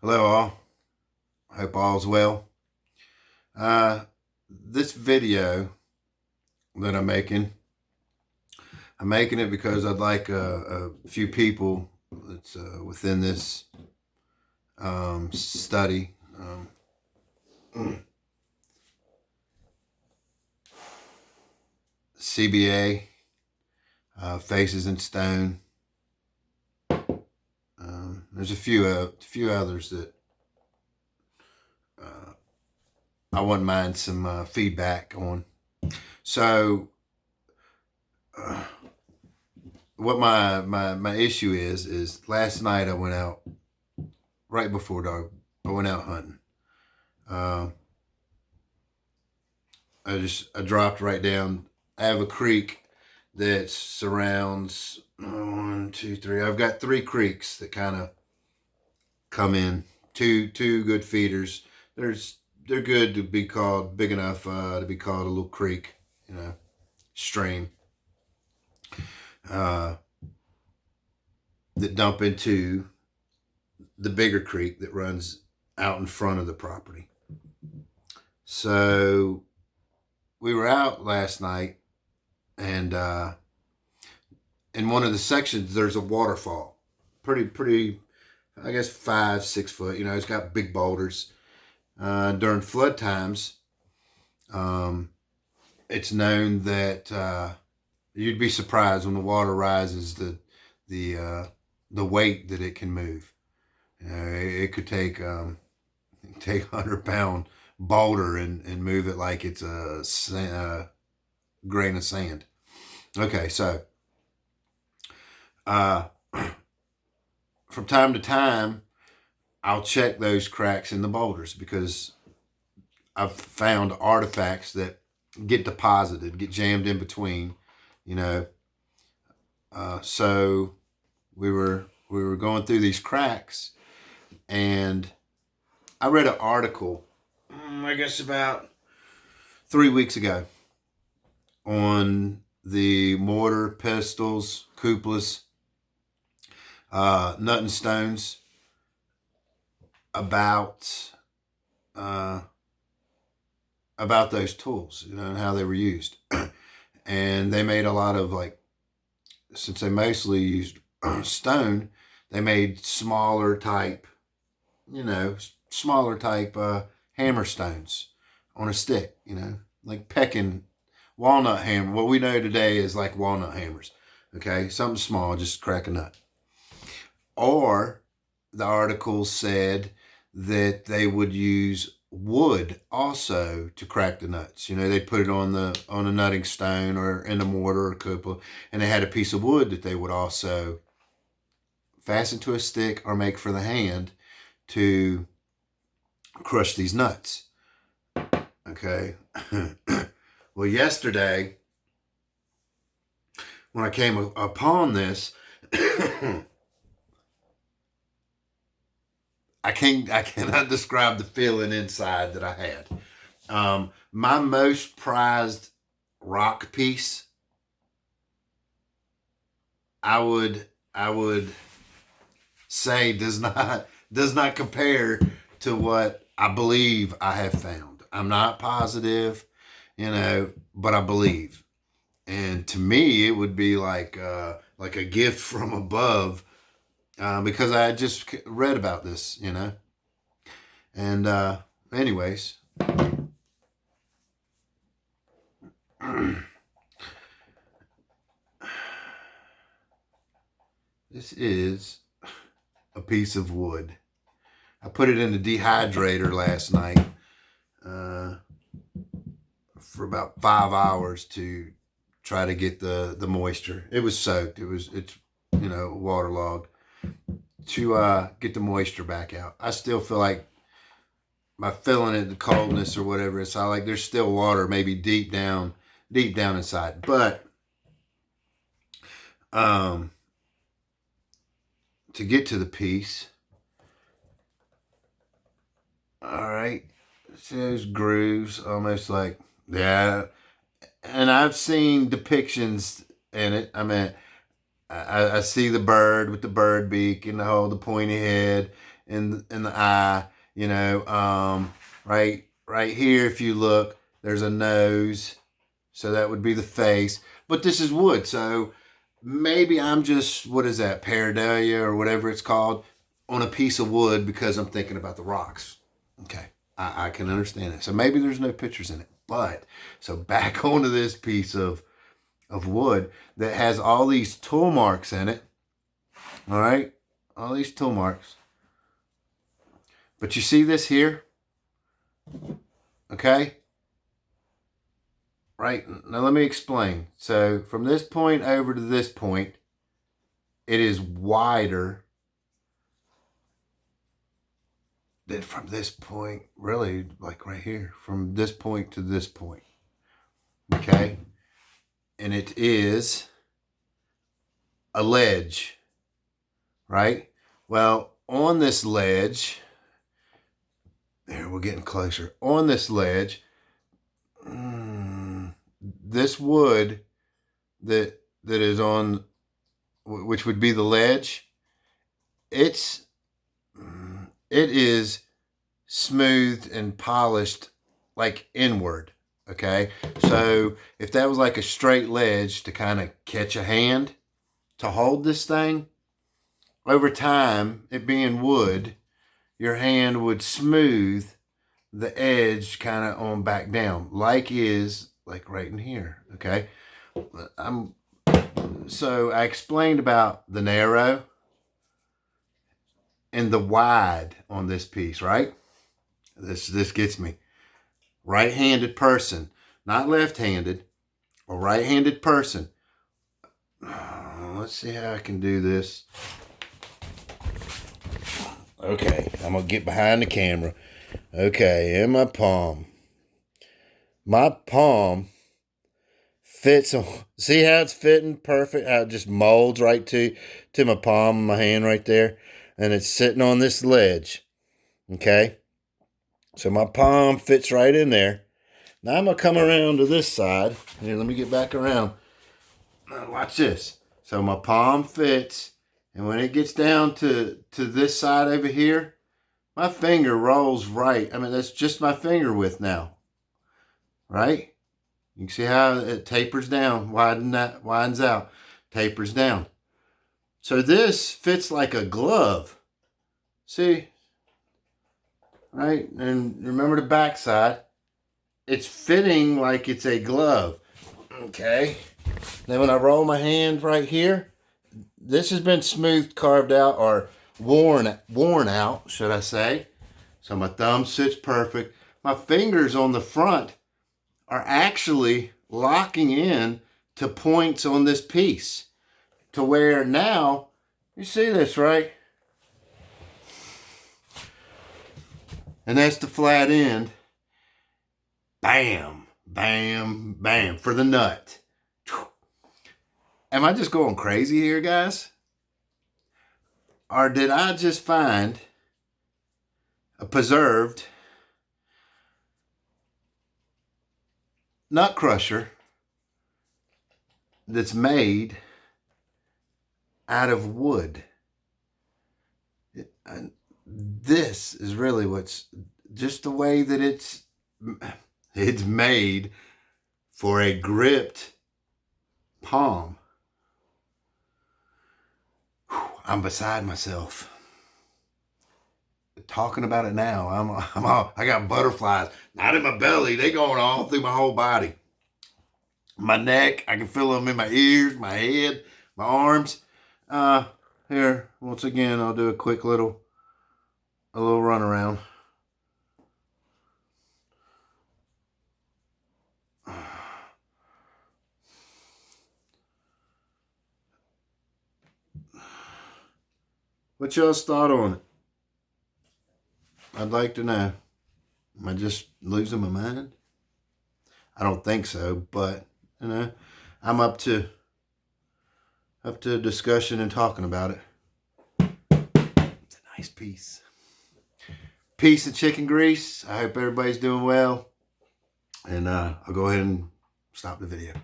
Hello all, hope all's well. This video that I'm making it because I'd like a few people that's within this study. CBA, Faces in Stone. There's a few others that I wouldn't mind some feedback on. So, what my issue is last night I went out right before dark. I went out hunting. Uh, I dropped right down. I have a creek that surrounds one, two, three. I've got three creeks that kind of come in. Two good feeders. They're good to be called big enough to be called a little creek, stream. That dump into the bigger creek that runs out in front of the property. So we were out last night, and in one of the sections there's a waterfall, pretty, I guess 5-6 foot. It's got big boulders. During flood times, it's known that you'd be surprised when the water rises the weight that it can move. It could take 100-pound boulder and move it like it's a grain of sand. Okay, so from time to time, I'll check those cracks in the boulders because I've found artifacts that get deposited, get jammed in between, So we were going through these cracks, and I read an article, I guess about 3 weeks ago, on the mortar, pestles, cupolas, nut and stones, about those tools, and how they were used. And they made a lot of, since they mostly used stone, they made smaller type hammer stones on a stick, like pecking walnut hammer. What we know today is like walnut hammers. Okay, something small, just crack a nut. Or the article said that they would use wood also to crack the nuts. They'd put it on a nutting stone or in a mortar or cupola, and they had a piece of wood that they would also fasten to a stick or make for the hand to crush these nuts. Okay. Well, yesterday when I came upon this, I cannot describe the feeling inside that I had. My most prized rock piece, I would say does not compare to what I believe I have found. I'm not positive, but I believe. And to me, it would be like a gift from above, because I just read about this, And anyways, this is a piece of wood. I put it in the dehydrator last night for about 5 hours to try to get the moisture. It was soaked. It's waterlogged, to get the moisture back out. I still feel like by feeling it, the coldness or whatever, it's like there's still water maybe deep down inside. But to get to the piece, all right, see those grooves, almost like, yeah. And I've seen depictions in it. I mean, I see the bird with the bird beak and the pointy head and the eye. You know, right here, if you look, there's a nose, so that would be the face. But this is wood, so maybe I'm just, what is that, pareidolia or whatever it's called, on a piece of wood because I'm thinking about the rocks. Okay, I can understand that. So maybe there's no pictures in it. But so back onto this piece of wood that has all these tool marks in it. All right, all these tool marks. But you see this here? Okay. Right, now let me explain. So from this point over to this point, it is wider than from this point, really, like right here, from this point to this point. Okay, and it is a ledge, right? Well, on this ledge, there, we're getting closer. On this ledge, this wood that is on, which would be the ledge, it is smoothed and polished like inward. Okay, so if that was like a straight ledge to kind of catch a hand to hold this thing, over time, it being wood, your hand would smooth the edge kind of on back down, like right in here. Okay, so I explained about the narrow and the wide on this piece, right? This gets me. Right-handed person, not left-handed, a right-handed person. Let's see how I can do this. Okay, I'm gonna get behind the camera. Okay, in my palm. My palm fits on. See how it's fitting perfect? How it just molds right to my palm of my hand right there, and it's sitting on this ledge. Okay, so my palm fits right in there. Now I'm gonna come around to this side. Here, let me get back around. Now watch this. So my palm fits, and when it gets down to this side over here, my finger rolls right. I mean, that's just my finger width now, right? You can see how it tapers down, widens out, tapers down. So this fits like a glove. See? Right? And remember the back side. It's fitting like it's a glove. Okay. Then when I roll my hand right here, this has been smooth, carved out, or worn out, should I say. So my thumb sits perfect. My fingers on the front are actually locking in to points on this piece, to where now, you see this, right? And that's the flat end. Bam, bam, bam, for the nut. Am I just going crazy here, guys? Or did I just find a preserved nut crusher that's made out of wood? This is really what's, just the way that it's made for a gripped palm. I'm beside myself talking about it now. I got butterflies, not in my belly. They going all through my whole body. My neck, I can feel them in my ears, my head, my arms. Here, once again, I'll do a quick little run around. What y'all's thought on it? I'd like to know. Am I just losing my mind? I don't think so, but you know, I'm up to discussion and talking about it. It's a nice piece. Piece of chicken grease. I hope everybody's doing well. And I'll go ahead and stop the video.